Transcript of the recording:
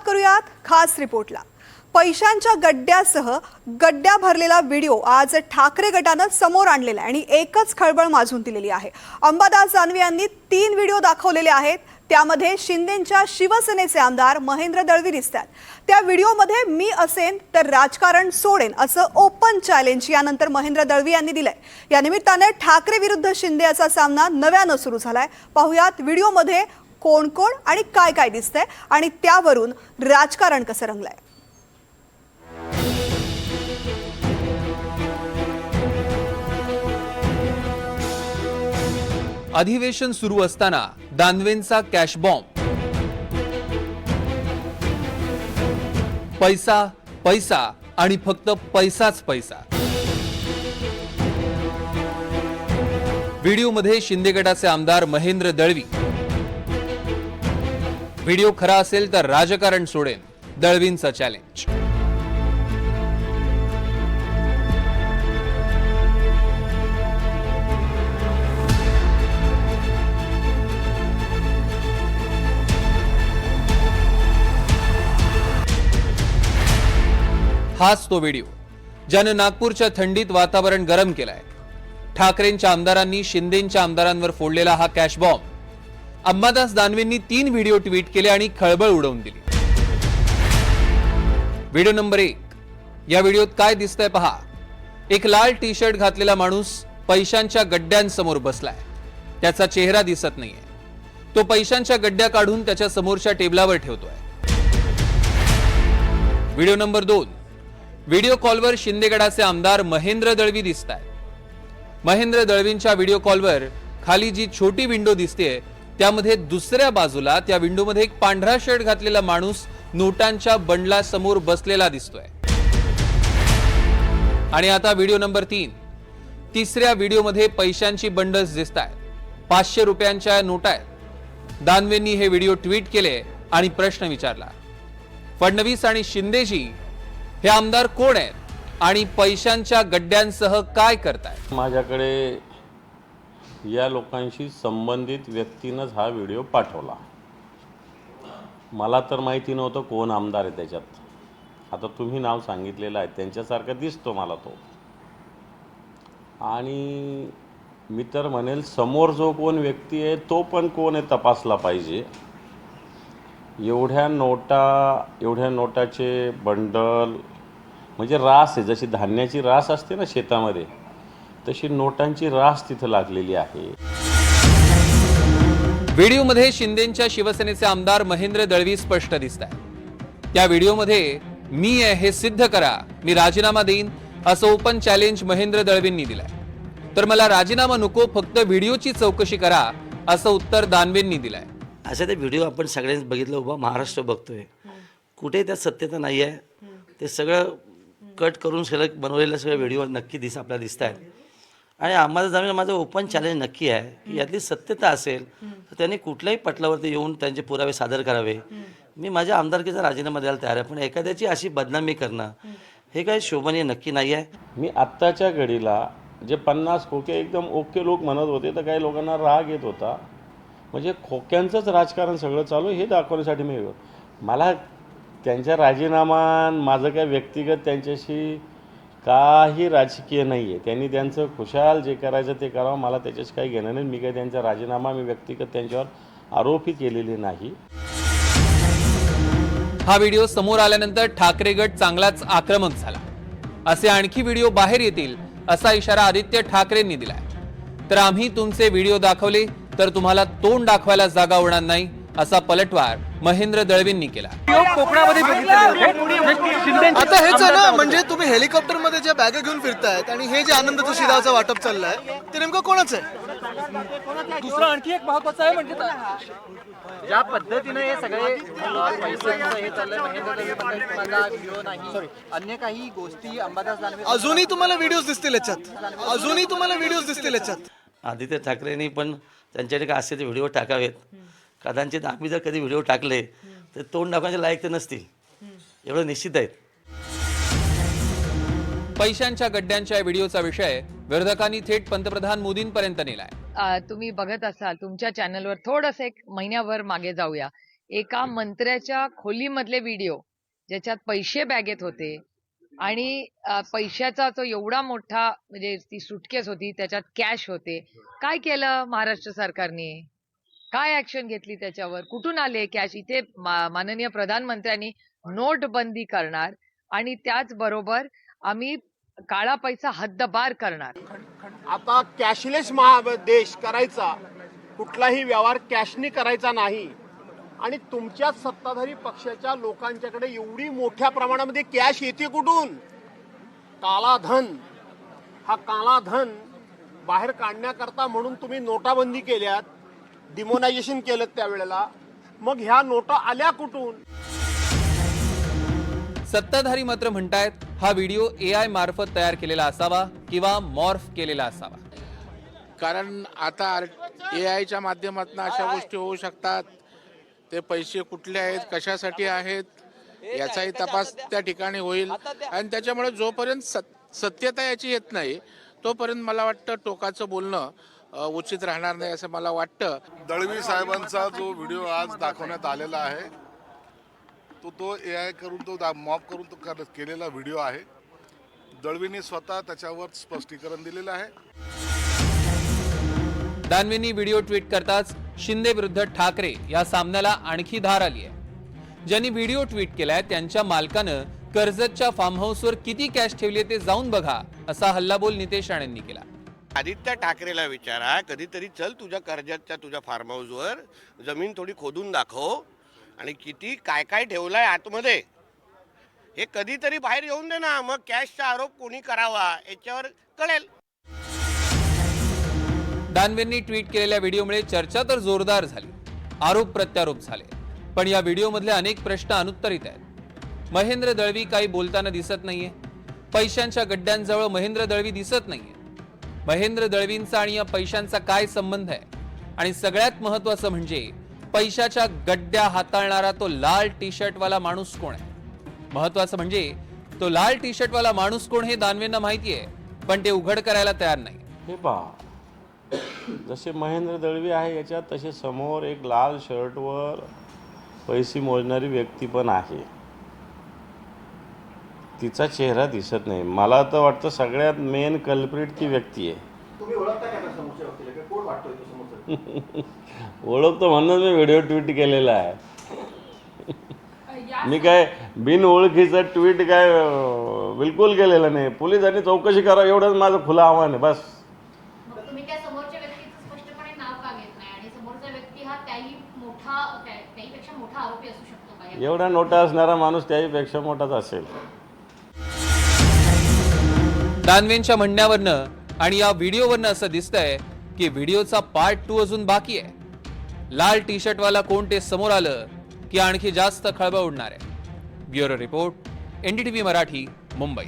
करूयात खास रिपोर्टला। पैशांच्या गड्ड्यासह गड्ड्या भरलेला व्हिडिओ आज ठाकरे गटानं समोर आणलेला आहे आणि एकच खळबळ माजून दिलेली आहे। अंबादास दानवे यांनी 3 व्हिडिओ दाखवलेले आहेत। त्यामध्ये शिंदेंच्या शिवसेनेचे आमदार महेंद्र दळवी दिसतात। त्या व्हिडिओमध्ये मी असेन तर राजकारण सोडेन असं ओपन चॅलेंज यानंतर महेंद्र दळवी यांनी दिलंय। या निमित्ताने ठाकरे विरुद्ध शिंदे असा सामना नव्यानं सुरू झालाय। पाहुयात व्हिडिओमध्ये कोण कोण आणि काय काय दिसतंय आणि त्यावरून राजकारण कसं रंगलंय। अधिवेशन सुरू असताना दानवेंचा कॅश बॉम्ब, पैसा पैसा आणि फक्त पैसाच पैसा। व्हिडिओमध्ये शिंदे गटाचे आमदार महेंद्र दळवी। व्हिडिओ खरा असेल तर राजकारण सोडेन, दळवींचा चॅलेंज। हाच तो व्हिडिओ ज्याने नागपूरच्या थंडीत वातावरण गरम केलंय। ठाकरेंच्या आमदारांनी शिंदेंच्या आमदारांवर फोडलेला हा कॅश बॉम्ब। अंबादास दानवेंनी 3 व्हिडिओ ट्विट केले आणि खळबळ उडवून दिली। व्हिडिओ नंबर 1, या व्हिडिओत काय दिसतंय पहा। एक लाल टी शर्ट घातलेला माणूस पैशांच्या गड्ड्यांसमोर बसलाय। त्याचा चेहरा दिसत नाहीये। तो पैशांच्या गड्ड्या काढून त्याच्या समोरच्या टेबलावर ठेवतोय। व्हिडिओ नंबर 2, व्हिडिओ कॉलवर शिंदे गटाचे आमदार महेंद्र दळवी दिसतायत। महेंद्र दळवींच्या व्हिडिओ कॉलवर खाली जी छोटी विंडो दिसते त्यामध्ये दुसऱ्या बाजूला त्या विंडोमध्ये एक पांढरा शर्ट घातलेला माणूस नोटांच्या बंडला समोर बसलेला दिसतोय। आणि आता व्हिडिओ नंबर 3, तिसऱ्या व्हिडिओमध्ये पैशांची बंडल्स दिसतायत। 500 रुपयांच्या नोटा आहेत। दानवेंनी हे व्हिडिओ ट्विट केले आणि प्रश्न विचारला, फडणवीस आणि शिंदेजी हे आमदार कोण आहेत आणि पैशांच्या गड्ड्यांसह काय करतायत? माझ्याकडे या लोकांशी संबंधित व्यक्तीनंच हा व्हिडिओ पाठवला। मला तर माहिती नव्हतं कोण आमदार आहे त्याच्यात। आता तुम्ही नाव सांगितलेलं आहे, त्यांच्यासारखा दिसतो मला तो। आणि मी तर म्हणेल समोर जो कोण व्यक्ती आहे तो पण कोण आहे तपासला पाहिजे। एवढ्या नोटाचे बंडल म्हणजे रास आहे, जशी धान्याची रास असते ना शेतामध्ये, तशी नोटांची रास तिथे लागलेली आहे। व्हिडिओमध्ये शिंदेंच्या शिवसेनेचे आमदार महेंद्र दळवी स्पष्ट दिसतात। त्या व्हिडिओमध्ये मी आहे हे सिद्ध करा, मी राजीनामा देईन असं ओपन चॅलेंज महेंद्र दळवींनी दिलंय। तर मला राजीनामा नको, फक्त व्हिडिओची चौकशी करा असं उत्तर दानवेंनी दिलंय। असं ते व्हिडिओ आपण सगळ्यांनी बघितलं, उभा महाराष्ट्र बघतोय, कुठे त्यात सत्यता नाही आहे। ते सगळं कट करून सगळं बनवलेलं सगळं व्हिडिओ नक्की आपल्याला दिसत आहेत। आणि आम्हाला जाणून माझं ओपन चॅलेंज नक्की आहे की यातली सत्यता असेल तर त्यांनी कुठल्याही पटलावरती येऊन त्यांचे पुरावे सादर करावे। मी माझ्या आमदारकीचा राजीनामा द्यायला तयार आहे, पण एखाद्याची अशी बदनामी करणं हे काही शोभनीय नक्की नाही आहे। मी आत्ताच्या घडीला जे 50 खोके एकदम ओके लोक म्हणत होते, तर काही लोकांना राग येत होता। म्हणजे खोक्यांचंच राजकारण सगळं चालू हे दाखवण्यासाठी मला त्यांच्या राजीनामा, माझं काय व्यक्तिगत त्यांच्याशी काही राजकीय नाही आहे। त्यांनी त्यांचं खुशाल जे करायचं ते करावं, मला त्याच्याशी काही घेणं नाही। मी काही त्यांचा राजीनामा मी व्यक्तिगत त्यांच्यावर आरोपही केलेले नाही। हा व्हिडिओ समोर आल्यानंतर ठाकरे गट चांगलाच आक्रमक झाला। असे आणखी व्हिडिओ बाहेर येतील असा इशारा आदित्य ठाकरेंनी दिलाय। तर आम्ही तुमचे व्हिडिओ दाखवले तर तुम्हाला तोंड दाखवायला जागा उरणार नाही असा पलटवार महेंद्र दळवींनी केला। आता हेच आहे ना, म्हणजे तुम्ही हेलिकॉप्टर मध्ये ज्या बॅगा घेऊन फिरतायत आणि हे जे आनंदाचं शिराचं वाटप चाललंय ते नेमकं कोणाचं आहे? दुसरं आणखी एक महत्त्वाचं आहे, म्हणजे ज्या पद्धतीने हे सगळे पैशांचं हे चाललंय, महेंद्र दळवी मला व्हिडिओ नाही, अन्य काही गोष्टी अंबादास दानवे अजूनही तुम्हाला व्हिडिओज दिसतील याच्यात। आदित्य ठाकरेंनी पण त्यांच्याकडे काय असेल ते व्हिडिओ टाकावेत। कदाचित आम्ही जर कधी व्हिडिओ टाकले तर तोंड दाखवण्याचे लायक तर नसतील, एवढं निश्चित आहे। पैशांच्या गड्ड्यांच्या व्हिडिओचा विषय विरोधकांनी थेट पंतप्रधान मोदींपर्यंत नेलाय। तुम्ही बघत असाल तुमच्या चॅनलवर थोडंसं एक महिन्याभर मागे जाऊया, एका मंत्र्याच्या खोलीमधले व्हिडिओ ज्याच्यात पैसे बॅगेत होते आणि पैशाचा तो एवढा मोठा म्हणजे ती सुटकेस होती त्याच्यात कॅश होते. काय केलं महाराष्ट्र सरकारने? काय ऍक्शन घेतली त्याच्यावर? कुठून आले कॅश? इथे माननीय प्रधानमंत्र्यांनी नोटबंदी करणार आणि त्याचबरोबर आम्ही काळा पैसा हद्दपार करणार. आता कॅशलेस देश करायचा, कुठलाही व्यवहार कॅशने करायचा नाही. आणि तुमच्याच सत्ताधारी पक्षाच्या लोकांच्याकडे एवढी मोठ्या प्रमाणामध्ये कॅश येते कुठून? काला धन. हा काला धन बाहेर काढण्याकरता म्हणून तुम्ही नोटाबंदी केल्यात, डिमोनायझेशन केलं त्यावेळेला. मग ह्या नोटा आल्या कुठून? सत्ताधारी मात्र म्हणतायत हा व्हिडिओ AI मार्फत तयार केलेला असावा किंवा मॉर्फ केलेला असावा. कारण आता AIच्या माध्यमातून अशा गोष्टी होऊ शकतात. ते पैसे कुठले आहेत, कशासाठी आहेत याचाही तपास त्या ठिकाणी होईल. आणि त्याच्यामुळे जोपर्यंत सत्यता याची येत नाही तोपर्यंत मला वाटतं टोकाचं बोलणं उचित राहणार नाही असं मला वाटतं. दळवी साहेबांचा जो व्हिडिओ आज दाखवण्यात आलेला आहे तो AI करून तो मॉप करून तो केलेला व्हिडिओ आहे. दळवींनी स्वतः त्याच्यावर स्पष्टीकरण दिलेलं आहे. दानवेंनी व्हिडिओ ट्विट करताच शिंदे विरुद्ध ठाकरे या सामन्याला आणखी धार आली आहे. ज्यांनी व्हिडिओ ट्विट केलाय त्यांच्या मालकानं कर्जतच्या फार्म हाऊसवर किती कॅश ठेवली ते जाऊन बघा असा हल्लाबोल नितेश राणेंनी केला. आदित्य ठाकरेला विचारा, कधीतरी चल तुझ्या कर्जतच्या तुझ्या फार्म हाऊसवर जमीन थोडी खोदून दाखव आणि किती काय काय ठेवलाय आतमध्ये हे कधीतरी बाहेर येऊन दे ना. मग कॅशचा आरोप कोणी करावा याच्यावर कळेल. दानवेंनी ट्विट केलेल्या व्हिडिओमुळे चर्चा तर जोरदार झाली, आरोप प्रत्यारोप झाले. पण या व्हिडिओमधले अनेक प्रश्न अनुत्तरित आहेत. महेंद्र दळवी काही बोलताना दिसत नाहीये. पैशांच्या गड्ड्यांजवळ महेंद्र दळवी दिसत नाहीये. महेंद्र दळवींचा आणि या पैशांचा काय संबंध आहे? आणि सगळ्यात महत्वाचं म्हणजे पैशाच्या गड्ड्या हाताळणारा तो लाल टी शर्टवाला माणूस कोण आहे? महत्वाचं म्हणजे तो लाल टी शर्टवाला माणूस कोण हे दानवेंना माहिती आहे, पण ते उघड करायला तयार नाही. हे पहा, जसे महेंद्र दळवी आहे याच्यात तसे समोर एक लाल शर्टवर पैसे मोजणारी व्यक्ती पण आहे. तिचा चेहरा दिसत नाही. मला तर वाटतं सगळ्यात मेन कल्प्रिट ती व्यक्ती आहे. तुम्ही ओळखता का त्या समोरच्या व्यक्तीला? कोण वाटतोय तो समोरचा? ओळखतो म्हणून मी व्हिडिओ ट्विट केलेला आहे. मी काय बिन ओळखीचं ट्विट काय बिलकुल केलेलं नाही. पोलिसांनी चौकशी करा एवढंच माझं खुलं आव्हान आहे. बस. तुम्ही त्या समोरच्या व्यक्तीचं स्पष्टपणे नाव का घेत नाही आणि समोरचा व्यक्ती हा त्याहीपेक्षा मोठा आरोपी असू शकतो का? एवढा नोटा असणारा माणूस त्याहीपेक्षा मोठाच असेल. दानवेंच्या म्हणण्यावरनं आणि या व्हिडिओवरनं असं दिसतंय की व्हिडिओचा पार्ट 2 अजून बाकी आहे. लाल टी शर्टवाला कोण ते समोर आलं की आणखी जास्त खळबळ उडणार आहे. Bureau report, NDTV Marathi, Mumbai.